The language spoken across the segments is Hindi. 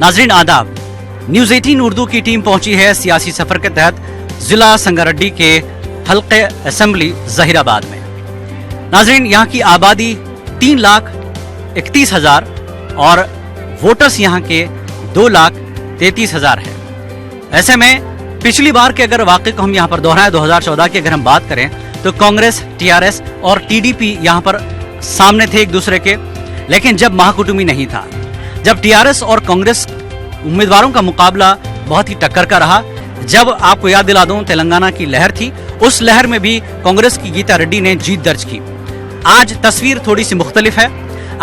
नाजरीन आदाब, न्यूज 18 उर्दू की टीम पहुंची है सियासी सफर के तहत जिला संगारेड्डी के हल्के असेंबली जहीराबाद में। नाजरीन, यहाँ की आबादी 3,31,000 और वोटर्स यहाँ के 2,33,000 है। ऐसे में पिछली बार के अगर वाकई को हम यहाँ पर दोहराएं, 2014 की अगर हम बात करें तो कांग्रेस, टीआरएस और टीडीपी यहाँ पर सामने थे एक दूसरे के। लेकिन जब महाकुटुंबी नहीं था, जब टीआरएस और कांग्रेस उम्मीदवारों का मुकाबला बहुत ही टक्कर का रहा, जब आपको याद दिला दूं तेलंगाना की लहर थी, उस लहर में भी कांग्रेस की गीता रेड्डी ने जीत दर्ज की। आज तस्वीर थोड़ी सी मुख्तलिफ है।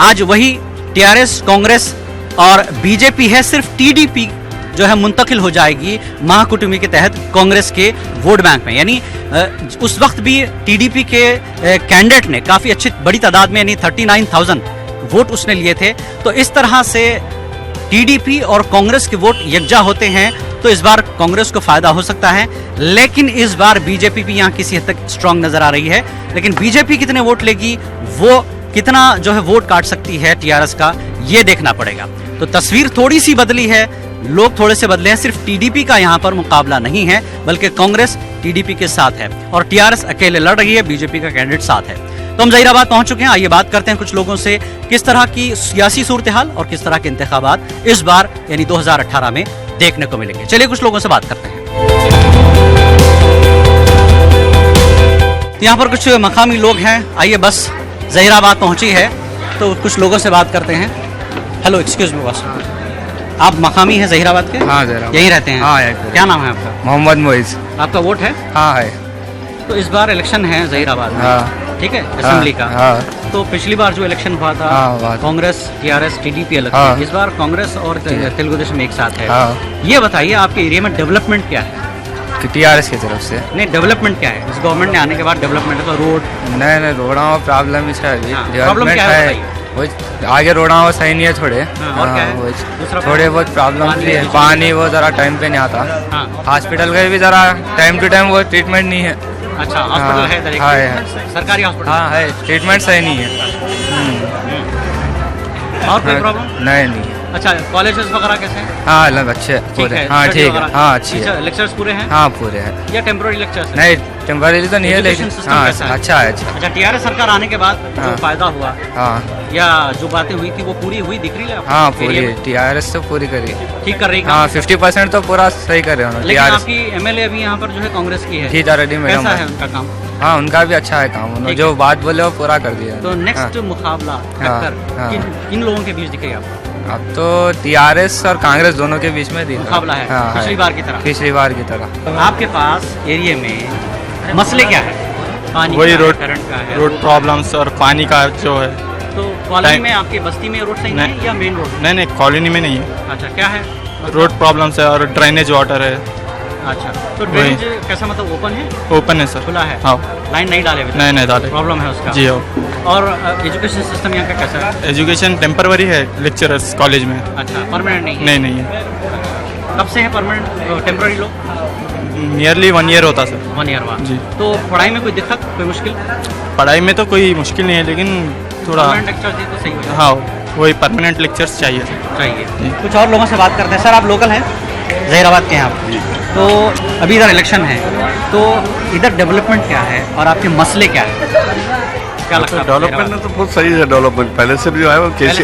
आज वही टीआरएस, कांग्रेस और बीजेपी है, सिर्फ टीडीपी जो है मुंतकिल हो जाएगी महाकुटुंबी के तहत कांग्रेस के वोट बैंक में। यानी उस वक्त भी टीडीपी के कैंडिडेट ने काफी अच्छी बड़ी तादाद में यानी 39,000 वोट उसने लिए थे। तो इस तरह से टीडीपी और कांग्रेस के वोट यकजा होते हैं तो इस बार कांग्रेस को फायदा हो सकता है। लेकिन इस बार बीजेपी भी यहाँ किसी हद तक स्ट्रांग नजर आ रही है। लेकिन बीजेपी कितने वोट लेगी, वो कितना जो है वोट काट सकती है टीआरएस का, ये देखना पड़ेगा। तो तस्वीर थोड़ी सी बदली है, लोग थोड़े से बदले हैं। सिर्फ टीडीपी का यहाँ पर मुकाबला नहीं है, बल्कि कांग्रेस टीडीपी के साथ है और टीआरएस अकेले लड़ रही है, बीजेपी का कैंडिडेट साथ है। तो हम जहीराबाद पहुंच चुके हैं। आइए बात करते हैं कुछ लोगों से, किस तरह की सियासी सूरत हाल और किस तरह के इंतखाबात इस बार यानी 2018 में देखने को मिलेंगे। चलिए कुछ लोगों से बात करते हैं। यहाँ पर कुछ मकामी लोग हैं। आइए, बस जहीराबाद पहुंची है तो कुछ लोगों से बात करते हैं। हेलो, एक्सक्यूज मी बस, आप मकामी हैं जहीराबाद के? हाँ, जहीराबाद यहीं रहते हैं? हाँ, क्या नाम है आपका? मोहम्मद मोइज। आपका वोट है? हाँ है। तो इस बार इलेक्शन है जहीराबाद में, हाँ, ठीक है, असेंबली का। हाँ, तो पिछली बार जो इलेक्शन हुआ था, हाँ, कांग्रेस, टीआरएस, टीडीपी अलग हाँ, थी। इस बार कांग्रेस और तेलुगु देशम एक साथ है। हाँ, ये बताइए आपके एरिया में डेवलपमेंट क्या है? टीआरएस की तरफ से नहीं, डेवलपमेंट क्या है? इस गवर्नमेंट ने आने के बाद डेवलपमेंट है तो रोड नहीं रोड़ा प्रॉब्लम ही है। प्रॉब्लम क्या है? वो आगे रोड़ा वो सही नहीं है थोड़े। और क्या है? दूसरा थोड़े बहुत प्रॉब्लम भी है। पानी वो जरा टाइम पे नहीं आता। हॉस्पिटल का भी जरा टाइम टू टाइम वो ट्रीटमेंट नहीं है। अच्छा, हॉस्पिटल है इधर? हाँ है, सरकारी हॉस्पिटल? हाँ है, ट्रीटमेंट सही नहीं है। और कोई प्रॉब्लम? नहीं। अच्छा, कॉलेजेस वगैरह कैसे हैं? हाँ, अलग अच्छे पूरे। हाँ ठीक है, हाँ अच्छी है। लेक्चर्स पूरे हैं? हाँ पूरे हैं। या टेम्पोररी लेक्चर्स? नहीं, टेम्पररी तो नहीं है, लेकिन हाँ अच्छा है। अच्छा, टीआरएस सरकार आने के बाद जो फायदा हुआ, हाँ, या जो बातें हुई थी वो पूरी हुई दिख रही है? हाँ पूरी, टीआरएस तो पूरी करी, ठीक कर रही है। हाँ 50% तो पूरा सही कर रहे हैं। लेकिन आपकी एमएलए अभी यहाँ पर जो है कांग्रेस की है, गीता रेड्डी मैडम, कैसा है उनका काम? हाँ उनका भी अच्छा है काम, उन्होंने जो बात बोले वो पूरा कर दिया। तो नेक्स्ट मुकाबला टक्कर किन लोगों के बीच दिखेगा आपको? अब तो टीआरएस और कांग्रेस दोनों के बीच में मुकाबला है, पिछली बार की तरह। पिछली बार की तरह। आपके पास एरिया में मसले क्या है? पानी वही का, रोड, करंट का है, रोड प्रॉब्लम्स और पानी का जो है। तो कॉलोनी में आपकी बस्ती में रोड सही नहीं है या मेन रोड? नहीं, कॉलोनी में नहीं है। अच्छा, क्या है? रोड प्रॉब्लम्स है और ड्रेनेज वाटर है। अच्छा, तो ड्रेनेज कैसा, मतलब ओपन है? ओपन है सर, खुला है? हाँ। लाइन नहीं डाले अभी? नहीं डाले, प्रॉब्लम है उसका? जी हाँ। और एजुकेशन सिस्टम यहाँ का कैसा है? एजुकेशन टेम्पररी है लेक्चरर्स कॉलेज में। अच्छा, परमानेंट नहीं है? नहीं है। कब से है परमानेंट? टेम्पररी लोग नियरली 1 ईयर होता सर। 1 ईयर बाद? जी। तो पढ़ाई में कोई दिक्कत, कोई मुश्किल? पढ़ाई में तो कोई मुश्किल नहीं है, लेकिन थोड़ा परमानेंट लेक्चर दी तो सही हो जाए। हाँ, वही परमानेंट लेक्चर्स चाहिए चाहिए। कुछ और लोगों से बात करते हैं। सर, आप लोकल हैं, जहीराबाद के हैं आप? तो अभी इधर इलेक्शन है, तो इधर डेवलपमेंट क्या है और आपके मसले क्या है? क्या लगता है? डेवलपमेंट तो बहुत सही है। डेवलपमेंट पहले से भी जो है वो कैसे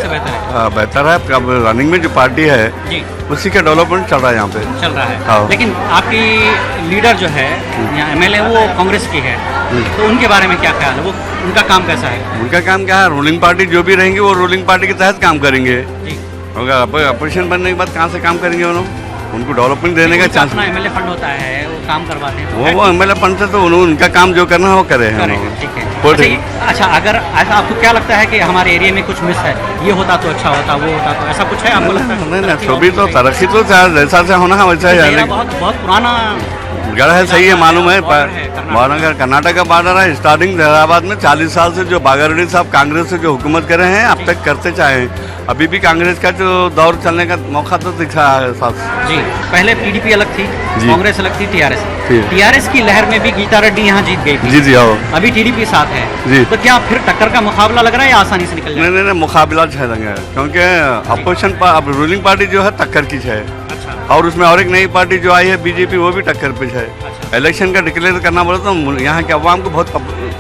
बेहतर है। अब रनिंग में जो पार्टी है जी, उसी का डेवलपमेंट चल रहा है यहाँ पे, चल रहा है। हाँ। लेकिन आपकी लीडर जो है यहाँ एमएलए, वो कांग्रेस की है, तो उनके बारे में क्या ख्याल है? वो उनका काम कैसा है? उनका काम क्या है? रूलिंग पार्टी जो भी रहेंगे वो रूलिंग पार्टी के तहत काम करेंगे। जी, अपोजिशन बनने के बाद कहाँ से काम करेंगे उनको डेवलपमेंट देने का चांस। अपना एमएलए फंड होता है, वो काम करवाते हैं। वो एमएलए फंड से तो उनका काम जो करना है वो करे हैं। ठीक है। अच्छा, अगर ऐसा आपको क्या लगता है कि हमारे एरिया में कुछ मिस है, ये होता तो अच्छा होता, वो होता तो ऐसा कुछ है आपको लगता है? नहीं, सभी तो तरक्की तो जैसा से होना है वैसा ही। बहुत पुराना गढ़ है, सही है, मालूम है। बॉर्डर है, कर्नाटक। बॉर्डर कर्नाटक का बॉर्डर है। स्टार्टिंग हैदराबाद में 40 साल से जो बागारेड्डी साहब कांग्रेस से जो हुकूमत कर रहे हैं, अब तक करते चाहे, अभी भी कांग्रेस का जो दौर चलने का मौका तो दिखा है साथ। जी, पहले पीडीपी अलग थी, जी। कांग्रेस अलग थी, टीआरएस। जी। टीआरएस की लहर में भी गीता रेड्डी यहाँ जीत गई थी। जी जी आओ। अभी टीडीपी साथ है। जी। तो क्या फिर टक्कर का मुकाबला लग रहा है या आसानी से निकल नहीं जाएगा? नहीं नहीं, मुकाबला है, क्योंकि अपोजिशन पर अब रूलिंग पार्टी जो है टक्कर की है, अच्छा, और उसमें और एक नई पार्टी जो आई है बीजेपी, वो भी टक्कर पे है। अच्छा। इलेक्शन का डिक्लेयर करना बोले तो यहाँ के अवाम को बहुत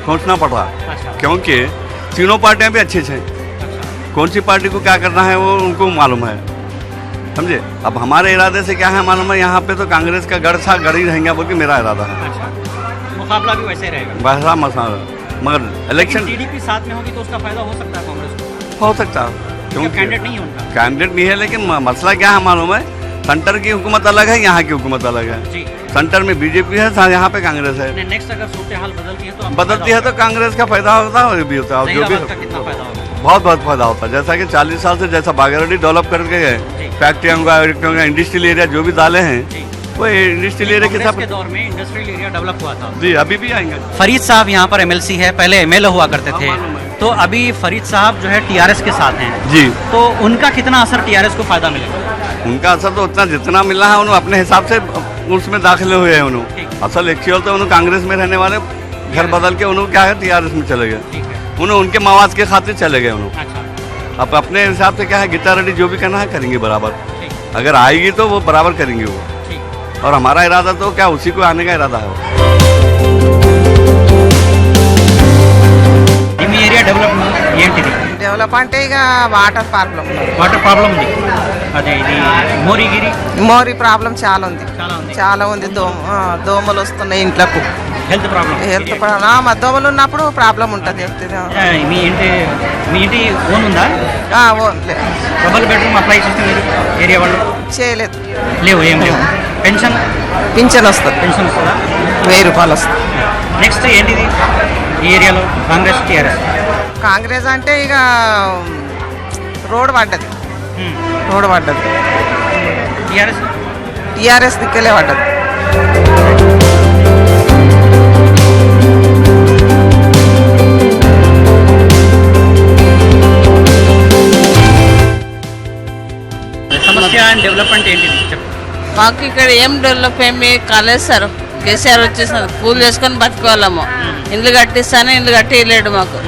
सोचना पड़ रहा है, अच्छा, क्योंकि तीनों पार्टियां भी अच्छी हैं। अच्छा, कौन सी पार्टी को क्या करना है वो उनको मालूम है, समझे। अब हमारे इरादे से क्या है मालूम है, यहाँ पे तो कांग्रेस का गढ़ था, गढ़ ही रहेंगे बोल के मेरा इरादा है। अच्छा, मुकाबला भी वैसे ही रहेगा। बहरा मसाला, मगर इलेक्शन टीडीपी साथ में होगी तो उसका फायदा हो सकता है कांग्रेस को। हो सकता है, क्योंकि क्योंकि कैंडिडेट नहीं है उनका। कैंडिडेट नहीं है, लेकिन मसला क्या है मालूम है, सेंटर की हुकूमत अलग है, यहाँ की हुकूमत अलग है। जी, सेंटर में बीजेपी है, यहाँ पे कांग्रेस है। नेक्स्ट अगर सूरत हाल बदलती है तो आपको बदलती है तो कांग्रेस का फायदा होता है, और भी होता है, और जो भी जहीराबाद का कितना फायदा होगा? बहुत बहुत फायदा होता है। जैसा कि 40 साल से जैसा बागारेड्डी डेवलप करके गए, जी। फैक्ट्रियों का इंडस्ट्रियल एरिया जो भी डाले हैं, जी, वो इंडस्ट्रियल एरिया के कांग्रेस के हिसाब दौर में इंडस्ट्रियल एरिया डेवलप हुआ था। जी अभी भी आएंगे। फरीद साहब यहाँ पर एमएलसी है, पहले एमएलए हुआ करते थे, मालूम है। तो अभी फरीद साहब जो है टीआरएस के साथ हैं, जी, तो उनका कितना असर टीआरएस को फायदा मिलेगा? उनका असर तो उतना जितना मिला है, उन्होंने अपने हिसाब से उसमें दाखिले हुए हैं। उन्होंने ठीक। असल एक्चुअल तो उन्होंने कांग्रेस में रहने वाले घर बदल के उन्होंने क्या है टीआरएस में चले गए। ठीक है, उन्होंने उनके मवाद के खातिर चले गए। उन्होंने अच्छा, अब अपने हिसाब से क्या है, गीता रेड्डी जो भी करना है करेंगे बराबर, ठीक, अगर आएगी तो वो बराबर करेंगे वो, ठीक। और हमारा इरादा तो क्या उसी को आने का इरादा है। మీ ఏరియా డెవలప్ ఏంటిది? డెవలప్ అంటే ఇక వాటర్ ప్రాబ్లం వాటర్ ప్రాబ్లం ఉంది, అదే ఇది మోరిగిరి మోరీ ప్రాబ్లం చాలా ఉంది చాలా ఉంది. చాలా ఉంది దోమలు వస్తున్నాయి ఇంట్లోకు హెల్త్ ప్రాబ్లం. హెల్త్ ప్రాబ్లం దోమలు ఉన్నప్పుడు ప్రాబ్లం ఉంటుంది మీ ఇంటి ఓన్ ఉందా? డబుల్ బెడ్రూమ్ అప్లై చేస్తే మీరు ఏరియా వాళ్ళు చేయలేదు లేవు, ఏం లేవు. పెన్షన్ పింఛన్ వస్తుంది పెన్షన్ వస్తుందా? 1000 రూపాయలు వస్తుంది. నెక్స్ట్ ఏంటిది ఈ ఏరియాలో కాంగ్రెస్ టీఆర్ఎస్? కాంగ్రెస్ అంటే ఇక రోడ్ పడ్డది టీఆర్ఎస్ టీఆర్ఎస్ దిక్కలే పడ్డది. సమస్య అండ్ డెవలప్మెంట్ ఏంటిది చెప్పు. మాకు ఇక్కడ ఏం డెవలప్ ఏమి కాలేదు సార్. కేసీఆర్ వచ్చేసారు, కూలి చేసుకొని బతుకోవాలము. ఇల్లు కట్టిస్తానే ఇల్లు కట్టియలేడు మాకు.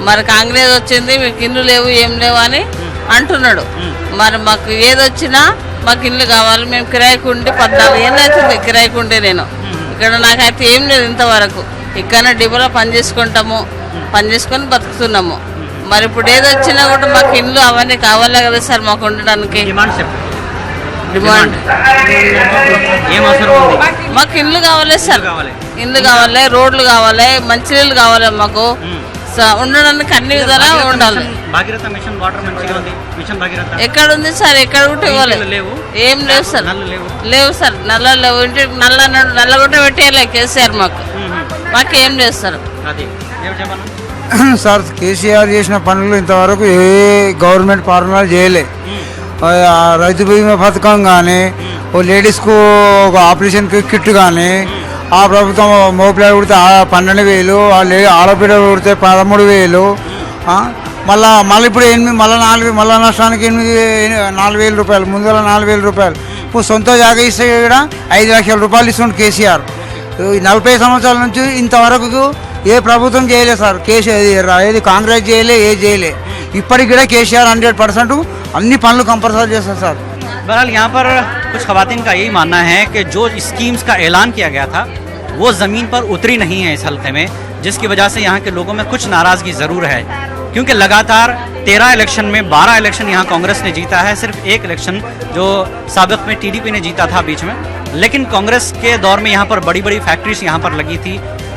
మరి కాంగ్రెస్ వచ్చింది, మీకు ఇల్లు లేవు ఏం లేవు అని అంటున్నాడు. మరి మాకు ఏది వచ్చినా మాకు ఇల్లు కావాలి. మేము కిరాయికి ఉండి 14 ఏళ్ళు అవుతుంది కిరాయికి ఉండి. నేను ఇక్కడ నాకైతే ఏం లేదు ఇంతవరకు. ఇక్కడ డిపోలో పని చేసుకొని బతుకుతున్నాము. మరి ఇప్పుడు ఏది వచ్చినా కూడా మాకు ఇల్లు అవన్నీ కావాలే కదా సార్ మాకు ఉండడానికి. డిమాండ్స్ చెప్పు. డిమాండ్ ఏం అవసరం ఉంది? మాకు ఇల్లు కావాలి సార్, కావాలి. ఇల్లు కావాలి, రోడ్లు కావాలి, మంచినీళ్ళు కావాలి మాకు. ఉండడానికి అన్ని విధాలా ఉండాలి. భాగీరథ మిషన్ వాటర్ మంచిగా ఉంది. మిషన్ భాగీరథ ఎక్కడ ఉంది సార్? ఎక్కడ కూడా ఇవ్వాలి. లేవు, ఏం లేవు సార్, నల్లు లేవు. లేవు సార్, నల్ల లేవు. ఇంటికి నల్ల గుట్ట పెట్టేయాలి కేసీఆర్ మాకేం లేదు సార్. అది ఏం చెప్పాను సార్, కేసీఆర్ చేసిన పనులు ఇంతవరకు ఏ గవర్నమెంట్ పాలనలు చేయలే. రైతు బీమా పథకం కానీ, ఓ లేడీస్కు ఒక ఆపరేషన్ కిట్ కానీ, ఆ ప్రభుత్వం మోపిలాడు కుడితే 12,000, ఆడపిల్ల కుడితే 13,000. మళ్ళీ ఇప్పుడు మళ్ళీ నష్టానికి 4,000 రూపాయలు, ముందుగా 4,000 రూపాయలు. ఇప్పుడు సొంత జాగా ఇస్తే కూడా 5 లక్షల రూపాయలు ఇస్తుంది కేసీఆర్. 40 సంవత్సరాల నుంచి ఇంతవరకు ఏ ప్రభుత్వం చేయలేదు సార్. ఏది కాంగ్రెస్ చేయలే, ఏది చేయలే. ఇప్పటికి కూడా కేసీఆర్ 100% అన్ని పనులు కంపల్సరీ చేస్తారు సార్. बहरहाल यहाँ पर कुछ खवातीन का यही मानना है कि जो स्कीम्स का ऐलान किया गया था वो ज़मीन पर उतरी नहीं है इस हल्के में, जिसकी वजह से यहाँ के लोगों में कुछ नाराज़गी ज़रूर है, क्योंकि लगातार 13 इलेक्शन में 12 इलेक्शन यहाँ कांग्रेस ने जीता है. सिर्फ एक इलेक्शन जो साबिक़ में टीडीपी ने जीता था बीच में, लेकिन कांग्रेस के दौर में यहाँ पर बड़ी बड़ी फैक्ट्रीज यहाँ पर लगी थी.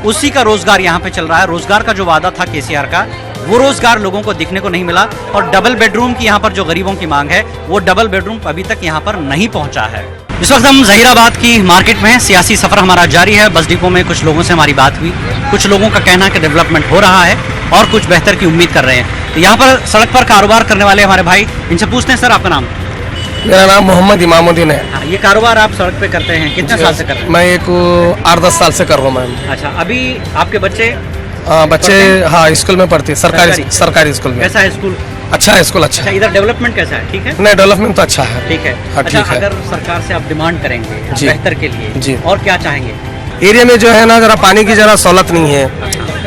उसी का रोज़गार यहाँ पे चल रहा है. रोज़गार का जो वादा था केसीआर का, वो रोज़गार लोगों को दिखने को नहीं मिला. और डबल बेडरूम की यहाँ पर जो गरीबों की मांग है, वो डबल बेडरूम अभी तक यहाँ पर नहीं पहुँचा है. इस वक्त हम जहीराबाद की मार्केट में हैं. सियासी सफ़र हमारा जारी है. बस डिपो में कुछ लोगों से हमारी बात हुई. कुछ लोगों का कहना है कि डेवलपमेंट हो रहा है और कुछ बेहतर की उम्मीद कर रहे हैं. तो यहाँ पर सड़क पर कारोबार करने वाले हमारे भाई, इनसे पूछते हैं सर आपका नाम? मेरा नाम मोहम्मद इमामुद्दीन है। हाँ, ये कारोबार आप सड़क पे करते हैं, कितने साल से कर रहे हैं? मैं एक 8-10 साल से कर रहा हूँ मैम। अच्छा, अभी आपके बच्चे बच्चे हाँ स्कूल में पढ़ते हैं, सरकारी स्कूल में। कैसा है स्कूल? अच्छा है स्कूल, अच्छा अच्छा, है। इधर डेवलपमेंट कैसा है? ठीक है, नहीं डेवलपमेंट तो अच्छा है। ठीक है। हाँ, अच्छा, ठीक है। अगर सरकार से आप डिमांड करेंगे जी। बेहतर के लिए जी। और क्या चाहेंगे? एरिया में जो है ना जरा पानी की जरा सहूलत नहीं है,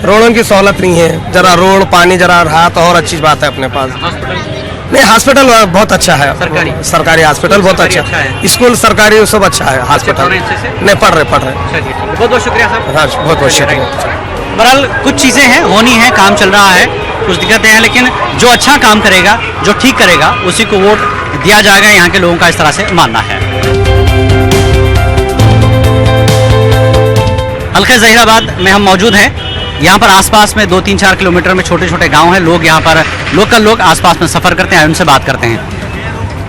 रोडों की सहूलत नहीं है, जरा रोड पानी जरा रहा तो और अच्छी बात है अपने पास। नहीं हॉस्पिटल बहुत अच्छा है, सरकारी हॉस्पिटल बहुत अच्छा है, स्कूल सरकारी सब अच्छा है, हॉस्पिटल नहीं पढ़ रहे बहुत बहुत शुक्रिया साहब। हाँ बहुत बहुत शुक्रिया। बहरहाल कुछ चीज़ें हैं, होनी है, काम चल रहा है, कुछ दिक्कतें हैं, लेकिन जो अच्छा काम करेगा, जो ठीक करेगा, उसी को वोट दिया जाएगा, यहाँ के लोगों का इस तरह से मानना है। हल्के जहीराबाद में हम मौजूद हैं। यहाँ पर आसपास में 2-3-4 किलोमीटर में छोटे छोटे गांव हैं। लोग यहाँ पर लोकल लोग आसपास में सफ़र करते हैं, उनसे बात करते हैं।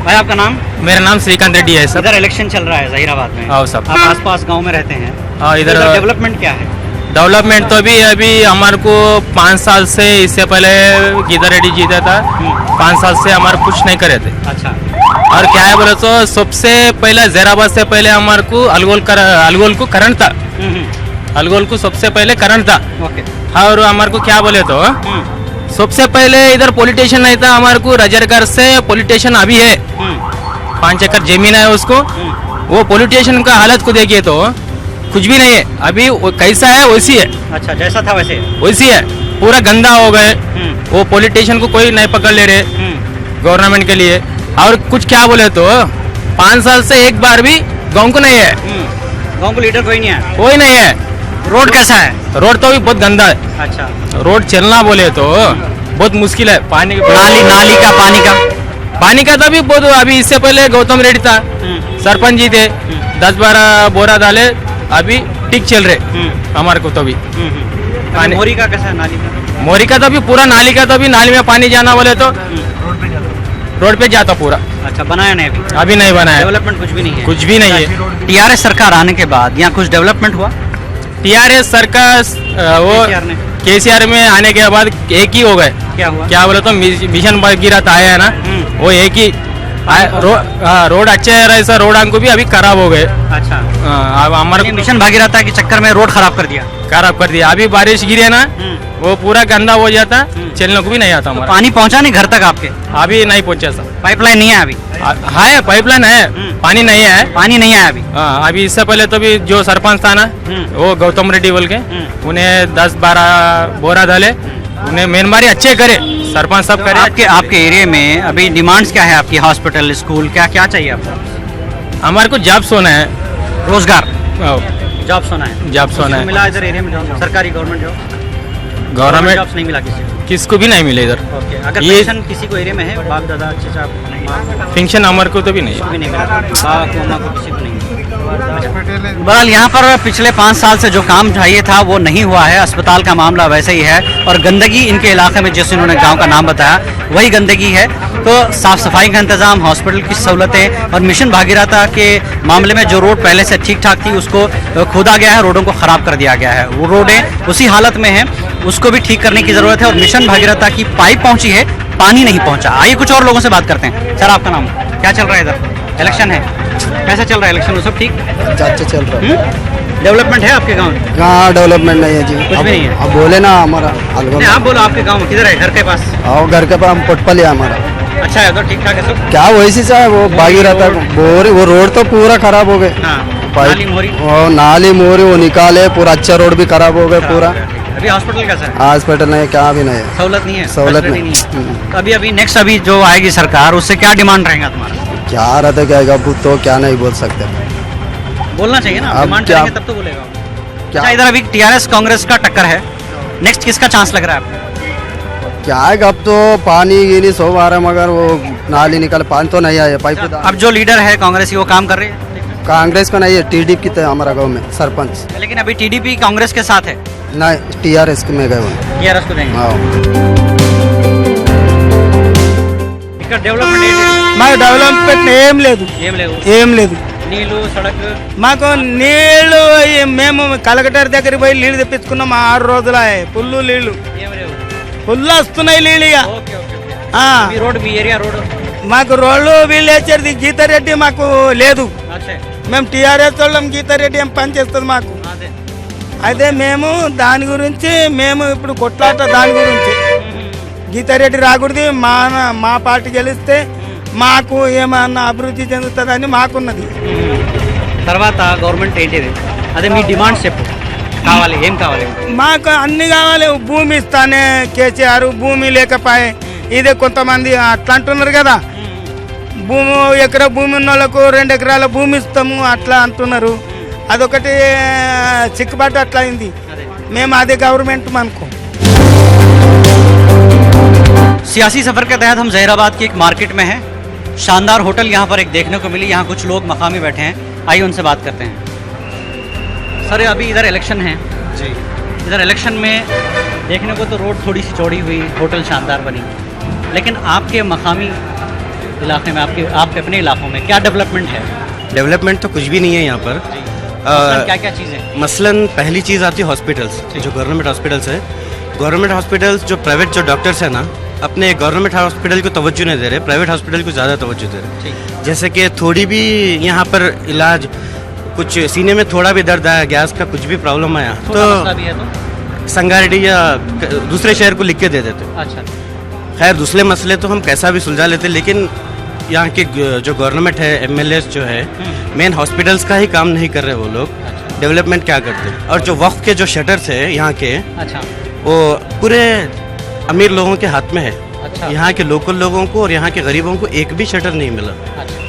भाई आपका नाम? मेरा नाम श्रीकांत रेड्डी है सर। इधर इलेक्शन चल रहा है जहीराबाद में। हाँ सब। आप आसपास गांव में रहते हैं। हाँ, इधर डेवलपमेंट क्या है? डेवलपमेंट तो अभी हमारे को 5 साल से, इससे पहले गीता रेड्डी जीता था, 5 साल से हमारे कुछ नहीं करे थे। अच्छा, और क्या है बोले तो सबसे पहले जहीराबाद से पहले हमारे को अलगोल को करंट था, अलगोल को सबसे पहले करंट था। ओके। और हमारे को क्या बोले तो सबसे पहले इधर पॉलिटिशियन नहीं था, हमारे को रजरगर से पॉलिटिशियन अभी है, 5 एकड़ जमीन है उसको। वो पॉलिटिशियन का हालत को देखिए तो कुछ भी नहीं है, अभी वो कैसा है वैसी है। अच्छा, जैसा था वैसे वैसी है, पूरा गंदा हो गए। वो पॉलिटिशियन को कोई नहीं पकड़ ले रहे गवर्नमेंट के लिए। और कुछ क्या बोले तो 5 साल से एक बार भी गाँव को नहीं है, गाँव को लीडर कोई नहीं है। कोई नहीं है। रोड कैसा है? रोड तो भी बहुत गंदा है, अच्छा, रोड चलना बोले तो बहुत मुश्किल है। पानी नाली का पानी का तो भी बहुत, अभी इससे पहले गौतम रेड्डी था, सरपंच जी थे, 10-12 बोरा डाले, अभी ठीक चल रहे हमारे को तो भी। पानी मोरी का कैसा है? नाली का? मोरी का तो भी पूरा, नाली का तो भी, नाली में पानी जाना बोले तो रोड पे जाता पूरा। अच्छा, बनाया नहीं अभी नहीं बनाया, डेवलपमेंट कुछ भी नहीं है। कुछ भी नहीं है। टीआरएस सरकार आने के बाद यहाँ कुछ डेवलपमेंट हुआ? टीआरएस सरकार वो केसीआर में आने के बाद एक ही हो गए। क्या हुआ? क्या बोले तो मिशन भगीरथ आया है ना, वो एक ही रोड अच्छे रहे सर, रोड को भी अभी खराब हो गए। अच्छा, अब हमारे मिशन भागीरथ के चक्कर में रोड खराब कर दिया। अभी बारिश गिरे ना, वो पूरा गंदा हो जाता, चलने को भी नहीं आता हमारा। पानी पहुंचा नहीं घर तक आपके? अभी नहीं पहुंचा सर। पाइपलाइन नहीं है अभी? है पाइपलाइन है, पानी नहीं है। पानी नहीं है अभी? अभी इससे पहले तो भी जो सरपंच था ना, वो गौतम रेड्डी बोल के, उन्हें 10-12 बोरा डाले, उन्हें मेनमारी अच्छे करे, सरपंच सब करे। आपके एरिया में अभी डिमांड्स क्या है आपकी? हॉस्पिटल, स्कूल, क्या क्या चाहिए आपको? हमारे को जॉब सोना है, रोजगार, जॉब सोना है। जॉब सोना है। मिला इधर एरिया में जॉब? सरकारी गवर्नमेंट जॉब? गवर्नमेंट जॉब्स नहीं मिला किसको भी नहीं मिले इधर। ओके, अगर ये पेंशन किसी को एरिया में है, बाप दादा चाचा पेंशन हमारे को तो भी नहीं, भी नहीं मिला, बाप मम्मा को किसी को नहीं। बहरहाल यहाँ पर पिछले 5 साल से जो काम चाहिए था वो नहीं हुआ है। अस्पताल का मामला वैसे ही है, और गंदगी इनके इलाके में, जैसे उन्होंने गांव का नाम बताया, वही गंदगी है। तो साफ सफाई का इंतजाम, हॉस्पिटल की सहूलतें, और मिशन भागीरथ के मामले में जो रोड पहले से ठीक ठाक थी उसको खोदा गया है, रोडों को खराब कर दिया गया है। वो रोडें उसी हालत में हैं, उसको भी ठीक करने की जरूरत है। और मिशन भागीरथ की पाइप पहुंची है, पानी नहीं पहुंचा। आइए कुछ और लोगों से बात करते हैं। सर, आपका नाम? क्या चल रहा है इधर? इलेक्शन है, कैसा चल रहा है इलेक्शन? सब ठीक अच्छा चल रहा है। डेवलपमेंट है आपके गाँव में? हाँ डेवलपमेंट नहीं है जी, कुछ भी नहीं है। अब बोले ना हमारा नहीं, आप बोलो, आपके गाँव में किधर है? घर के पास? और घर के पास पोटपल है हमारा। अच्छा है, उधर ठीक ठाक है सब? क्या वैसी चाहे वो भागीरथ वो रोड तो पूरा खराब हो गए, नाली मोरी, नाली मोरी वो निकाले, पूरा अच्छा रोड भी खराब हो गए पूरा। अभी हॉस्पिटल कैसा है? हॉस्पिटल नहीं, क्या भी नहीं है, सहूलत नहीं है, सहूलत फैसिलिटी नहीं। है। तो अभी नेक्स्ट अभी जो आएगी सरकार, उससे क्या डिमांड रहेगा तुम्हारा? क्या रहता क्या तो क्या नहीं बोल सकते, बोलना चाहिए ना, अब डिमांड क्या- करेंगे तब तो बोलेगा। क्या अच्छा, इधर अभी टीआरएस कांग्रेस का टक्कर है, नेक्स्ट किसका चांस लग रहा है आपको? क्या है, अब तो पानी गिनी सो आ रहा है, मगर वो नाली निकाले, पानी तो नहीं आया पाइप। अब जो लीडर है कांग्रेस, वो काम कर रही है? कांग्रेस का नहीं है, टीडीपी की तो हमारा गाँव में सरपंच। लेकिन अभी टीडीपी कांग्रेस के साथ है। नहीं, टीआरएस में गए वो। टीआरएस को देंगे। हाँ, ఇక్కడ డెవలప్మెంట్ ఏంటి? మాకు డెవలప్మెంట్ ఏం లేదు, ఏం లేవు. ఏం లేదు. నీళ్లు, సడక్, మాకు నీళ్లు మేము కలెక్టర్ దగ్గరికి పోయి నీళ్లు తెప్పించుకున్నాం 6 రోజులు ఫుల్లు నీళ్లు, ఏం లేవు. ఫుల్ వస్తున్నాయి నీళ్ళు ఇక. Okay okay okay. ఆ, మీ రోడ్, మీ ఏరియా రోడ్ మాకు రోడ్లు వీళ్ళేసేది గీతారెడ్డి మాకు లేదు. మేము టీఆర్ఎస్ వాళ్ళం, గీతారెడ్డి ఏం పని చేస్తుంది మాకు. అయితే మేము దాని గురించి మేము ఇప్పుడు కొట్లాట దాని గురించి. గీతారెడ్డి రాకూడదు, మా పార్టీ గెలిస్తే మాకు ఏమన్నా అభివృద్ధి చెందుతుందని మాకున్నది. తర్వాత గవర్నమెంట్ ఏంటిది అదే మీ డిమాండ్స్ చెప్పు, కావాలి ఏం కావాలి? మాకు అన్ని కావాలి. భూమి ఇస్తానే కేసీఆర్, భూమి లేకపోయే ఇదే కొంతమంది అట్లా అంటున్నారు కదా, భూమి ఎకరా భూమి ఉన్న వాళ్ళకు 2 ఎకరాల భూమి ఇస్తాము అట్లా అంటున్నారు. అదొకటి చిక్కుబాటు అట్లా అయింది. మేము అదే గవర్నమెంట్ మనకు. सियासी सफर के तहत हम जहीराबाद की एक मार्केट में हैं। शानदार होटल यहाँ पर एक देखने को मिली। यहाँ कुछ लोग मकामी बैठे हैं, आइए उनसे बात करते हैं। सर अभी इधर इलेक्शन है जी, इधर इलेक्शन में देखने को तो रोड थोड़ी सी चौड़ी हुई, होटल शानदार बनी, लेकिन आपके मकामी इलाके में आपके अपने इलाकों में क्या डेवलपमेंट है? डेवलपमेंट तो कुछ भी नहीं है यहाँ पर। क्या क्या चीज़ें? मसलन पहली चीज़ आती है हॉस्पिटल्स, जो गवर्नमेंट हॉस्पिटल्स है। गवर्नमेंट हॉस्पिटल्स जो प्राइवेट जो डॉक्टर्स हैं ना, अपने गवर्नमेंट हॉस्पिटल को तवज्जो नहीं दे रहे, प्राइवेट हॉस्पिटल को ज़्यादा तवज्जो दे रहे। जैसे कि थोड़ी भी यहाँ पर इलाज, कुछ सीने में थोड़ा भी दर्द आया, गैस का कुछ भी प्रॉब्लम आया तो संगारेड्डी या दूसरे शहर को लिख के दे देते। अच्छा, खैर दूसरे मसले तो हम कैसा भी सुलझा लेते, लेकिन यहाँ के जो गवर्नमेंट है, MLAs जो है, मेन हॉस्पिटल्स का ही काम नहीं कर रहे वो लोग। डेवलपमेंट क्या करते हैं? और जो वक्फ के जो शटर्स है यहाँ के, अच्छा, वो पूरे अमीर लोगों के हाथ में है। अच्छा। यहाँ के लोकल लोगों को और यहाँ के गरीबों को एक भी शटर नहीं मिला।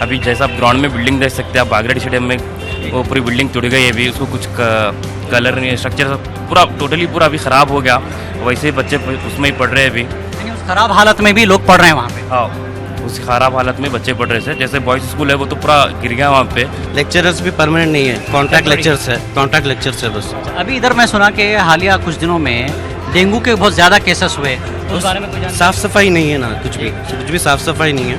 अभी जैसा आप ग्राउंड में बिल्डिंग देख सकते हैं, आप बागरेडी स्टेडियम में वो पूरी बिल्डिंग टूट गई है अभी, उसको कुछ कलर नहीं है, स्ट्रक्चर पूरा टोटली पूरा अभी ख़राब हो गया। वैसे ही बच्चे उसमें ही पढ़ रहे हैं अभी। उस खराब हालत में भी लोग पढ़ रहे हैं वहाँ पे? हाँ, उस खराब हालत में बच्चे पढ़ रहे थे। जैसे बॉयज़ स्कूल है वो तो पूरा गिर गया वहाँ पे। लेक्चरर्स भी परमानेंट नहीं है, कॉन्ट्रैक्ट लेक्चर्स है, कॉन्ट्रैक्ट लेक्चर्स है बस। अभी इधर मैं सुना कि हालिया कुछ दिनों में डेंगू के बहुत ज़्यादा केसेस हुए, उस बारे में कोई जानकारी? साफ सफाई नहीं है ना, कुछ भी साफ सफाई नहीं है।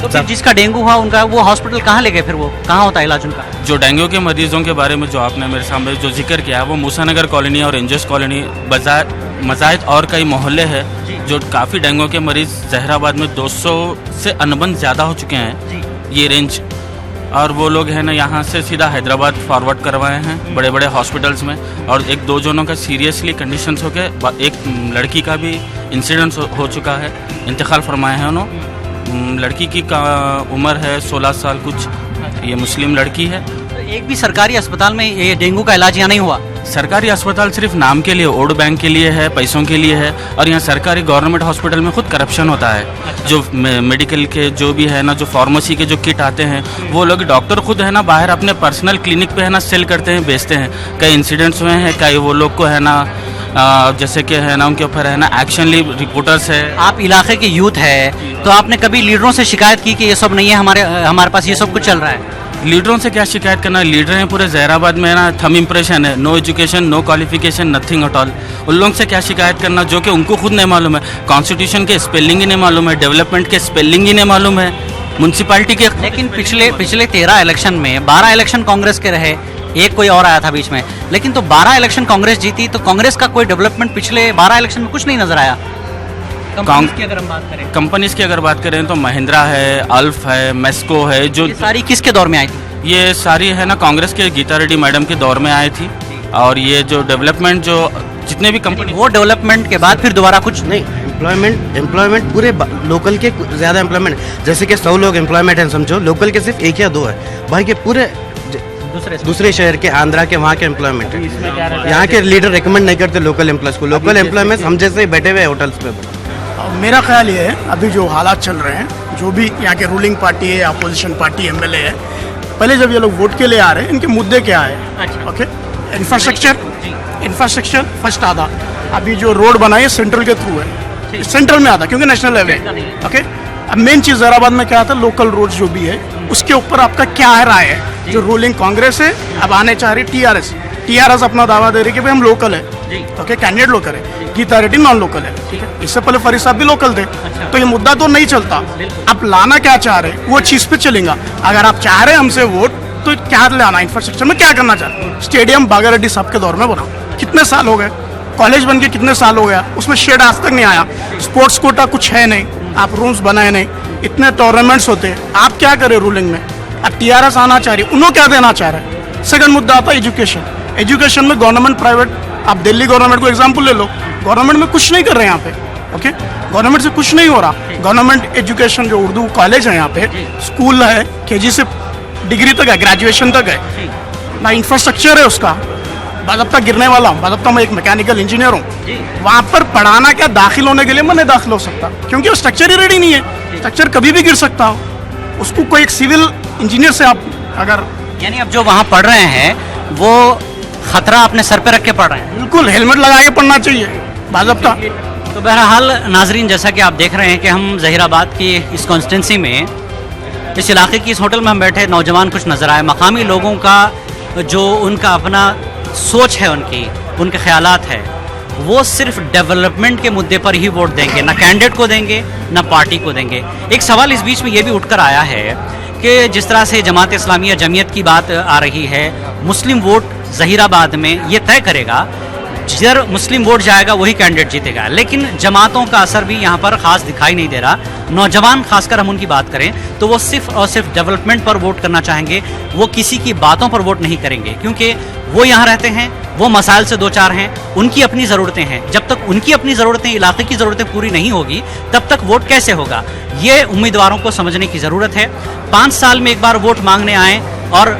तो फिर जिसका डेंगू हुआ उनका वो हॉस्पिटल कहाँ ले गए, फिर वो कहाँ होता है इलाज उनका? जो डेंगू के मरीजों के बारे में जो आपने मेरे सामने जो जिक्र किया है, वो मूसानगर कॉलोनी और एंजस कॉलोनी, मजायद और कई मोहल्ले हैं जो काफ़ी डेंगू के मरीज जहीराबाद में 200 से अनबन ज़्यादा हो चुके हैं ये रेंज। और वो लोग हैं ना यहाँ से सीधा हैदराबाद फॉरवर्ड करवाए हैं बड़े बड़े हॉस्पिटल्स में। और 1-2 जनों का सीरियसली कंडीशंस हो गए, एक लड़की का भी इंसिडेंट हो चुका है, इंतकाल फरमाए हैं उन्होंने। लड़की की उम्र है 16 साल कुछ, ये मुस्लिम लड़की है। एक भी सरकारी अस्पताल में ये डेंगू का इलाज यहाँ नहीं हुआ? सरकारी अस्पताल सिर्फ नाम के लिए, वोट बैंक के लिए है, पैसों के लिए है। और यहाँ सरकारी गवर्नमेंट हॉस्पिटल में खुद करप्शन होता है। जो मेडिकल के जो भी है ना, जो फार्मेसी के जो किट आते हैं, वो लोग डॉक्टर खुद है ना बाहर अपने पर्सनल क्लिनिक पे है ना सेल करते हैं, बेचते हैं। कई इंसिडेंट्स हुए हैं, कई वो लोग को है ना जैसे कि है ना उनके ऊपर है ना एक्शन ली रिपोर्टर्स है। आप इलाके के यूथ है तो आपने कभी लीडरों से शिकायत की कि ये सब नहीं है, हमारे पास ये सब कुछ चल रहा है? लीडरों से क्या शिकायत करना, लीडर हैं पूरे जहीराबाद में ना, थम इम्प्रेशन है, no education, no qualification, nothing at all. उन लोगों से क्या शिकायत करना जो कि उनको खुद नहीं मालूम है, कॉन्स्टिट्यूशन के स्पेलिंग ही नहीं मालूम है, डेवलपमेंट के स्पेलिंग ही नहीं मालूम है, म्यूनसिपैलिटी के। लेकिन पिछले 13 इलेक्शन में 12 इलेक्शन कांग्रेस के रहे, एक कोई और आया था बीच में, लेकिन तो 12 इलेक्शन कांग्रेस जीती, तो कांग्रेस का कोई डेवलपमेंट पिछले 12 इलेक्शन में कुछ नहीं नजर आया। कंपनीज की अगर हम बात करें, कंपनीज की अगर बात करें तो महिंद्रा है, अल्फ है, मेस्को है, जो सारी किसके दौर में आई थी? ये सारी है ना कांग्रेस के गीता रेड्डी मैडम के दौर में आई थी। और ये जो डेवलपमेंट जो जितने भी कंपनी, वो डेवलपमेंट के बाद फिर दोबारा कुछ नहीं। एम्प्लॉयमेंट पूरे लोकल के ज़्यादा एम्प्लॉयमेंट, जैसे कि 100 लोग एम्प्लॉयमेंट हैं समझो, लोकल के सिर्फ 1 या 2 है, बाकी पूरे दूसरे शहर के, आंध्रा के, वहाँ के एम्प्लॉयमेंट है। यहाँ के लीडर रिकमेंड नहीं करते लोकल एम्प्लॉयज को। लोकल एम्प्लॉयमेंट हम जैसे ही बैठे हुए होटल्स पे। मेरा ख्याल ये है, अभी जो हालात चल रहे हैं, जो भी यहाँ के रूलिंग पार्टी है, अपोजिशन पार्टी, MLA है, पहले जब ये लोग वोट के लिए आ रहे हैं, इनके मुद्दे क्या है? ओके, इंफ्रास्ट्रक्चर फर्स्ट आधा। अभी जो रोड बनाई है सेंट्रल के थ्रू है, सेंट्रल में आता क्योंकि नेशनल हाईवे। ओके, अब मेन चीज़ जहीराबाद में क्या आता है, लोकल रोड जो भी है उसके ऊपर आपका क्या है राय है? जो रूलिंग कांग्रेस है अब आने चाह रही TRS अपना दावा दे रही कि भाई हम लोकल है। ओके, कैंडिडेट लोकल है, गीता रेड्डी नॉन लोकल है। ठीक है, इससे पहले फरीद साहब भी लोकल थे। तो ये मुद्दा तो नहीं चलता। आप लाना क्या चाह रहे वो चीज़ पे चलेगा। अगर आप चाह रहे हैं हमसे वोट, तो क्या लाना, इंफ्रास्ट्रक्चर में क्या करना चाह रहे? स्टेडियम बागा रेड्डी साहब के दौर में बना, कितने साल हो गए, कॉलेज बन के कितने साल हो गया, उसमें शेड आज तक नहीं आया, स्पोर्ट्स कोटा कुछ है नहीं, आप रूम्स बनाए नहीं। इतने टूर्नामेंट्स होते हैं, आप क्या करें रूलिंग में? अब टीआरएस आना चाह रही है, उन्होंने क्या देना चाह रहे हैं? सेकंड मुद्दा आता है एजुकेशन। एजुकेशन में गवर्नमेंट प्राइवेट, आप दिल्ली गवर्नमेंट को एग्जांपल ले लो, गवर्नमेंट में कुछ नहीं कर रहे हैं यहाँ पे, ओके, गवर्नमेंट से कुछ नहीं हो रहा। गवर्नमेंट एजुकेशन जो उर्दू कॉलेज है यहाँ पे, स्कूल है, केजी से डिग्री तक है, ग्रेजुएशन तक है, ना इंफ्रास्ट्रक्चर है उसका। बाज़ाब्ता गिरने वाला हूँ, बाज़ाब्ता मैं एक मैकेनिकल इंजीनियर हूँ, वहाँ पर पढ़ाना क्या, दाखिल होने के लिए मैं नहीं दाखिल हो सकता क्योंकि वो स्ट्रक्चर ही रेडी नहीं है। स्ट्रक्चर कभी भी गिर सकता हो, उसको कोई एक सिविल इंजीनियर से आप अगर, यानी अब जो वहाँ पढ़ रहे हैं वो खतरा अपने सर पे रख के पढ़ रहे हैं। बिल्कुल हेलमेट लगा के पढ़ना चाहिए बाज़ाब्ता। तो बहरहाल नाजरीन, जैसा कि आप देख रहे हैं कि हम जहीराबाद की इस कॉन्स्टिट्यूंसी में, इस इलाके की इस होटल में हम बैठे, नौजवान कुछ नज़र आए। मकामी लोगों का जो उनका अपना सोच है, उनके ख्यालात है, वो सिर्फ डेवलपमेंट के मुद्दे पर ही वोट देंगे, ना कैंडिडेट को देंगे ना पार्टी को देंगे। एक सवाल इस बीच में ये भी उठकर आया है कि जिस तरह से जमात इस्लामी या जमीयत की बात आ रही है, मुस्लिम वोट जहीराबाद में ये तय करेगा, जिधर मुस्लिम वोट जाएगा वही कैंडिडेट जीतेगा। लेकिन जमातों का असर भी यहाँ पर खास दिखाई नहीं दे रहा। नौजवान खासकर हम उनकी बात करें तो वो सिर्फ और सिर्फ डेवलपमेंट पर वोट करना चाहेंगे, वो किसी की बातों पर वोट नहीं करेंगे, क्योंकि वो यहाँ रहते हैं, वो मसाइल से दो चार हैं, उनकी अपनी ज़रूरतें हैं। जब तक उनकी अपनी ज़रूरतें, इलाके की ज़रूरतें पूरी नहीं होगी, तब तक वोट कैसे होगा, ये उम्मीदवारों को समझने की ज़रूरत है। 5 साल में एक बार वोट मांगने आएँ और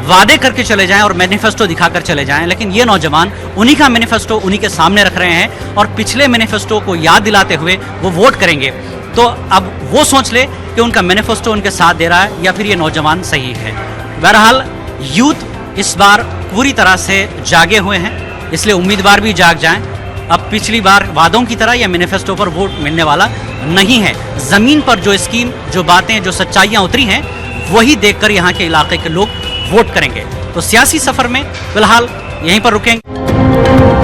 वादे करके चले जाएं और मैनिफेस्टो दिखाकर चले जाएं, लेकिन ये नौजवान उन्हीं का मैनिफेस्टो उन्हीं के सामने रख रहे हैं और पिछले मैनिफेस्टो को याद दिलाते हुए वो वोट करेंगे। तो अब वो सोच ले कि उनका मैनिफेस्टो उनके साथ दे रहा है या फिर ये नौजवान सही है। बहरहाल यूथ इस बार पूरी तरह से जागे हुए हैं, इसलिए उम्मीदवार भी जाग जाएं। अब पिछली बार वादों की तरह या मैनिफेस्टो पर वोट मिलने वाला नहीं है। ज़मीन पर जो स्कीम, जो बातें, जो सच्चाइयाँ उतरी हैं, वही देखकर यहाँ के इलाके के लोग वोट करेंगे। तो सियासी सफर में फिलहाल यहीं पर रुकेंगे।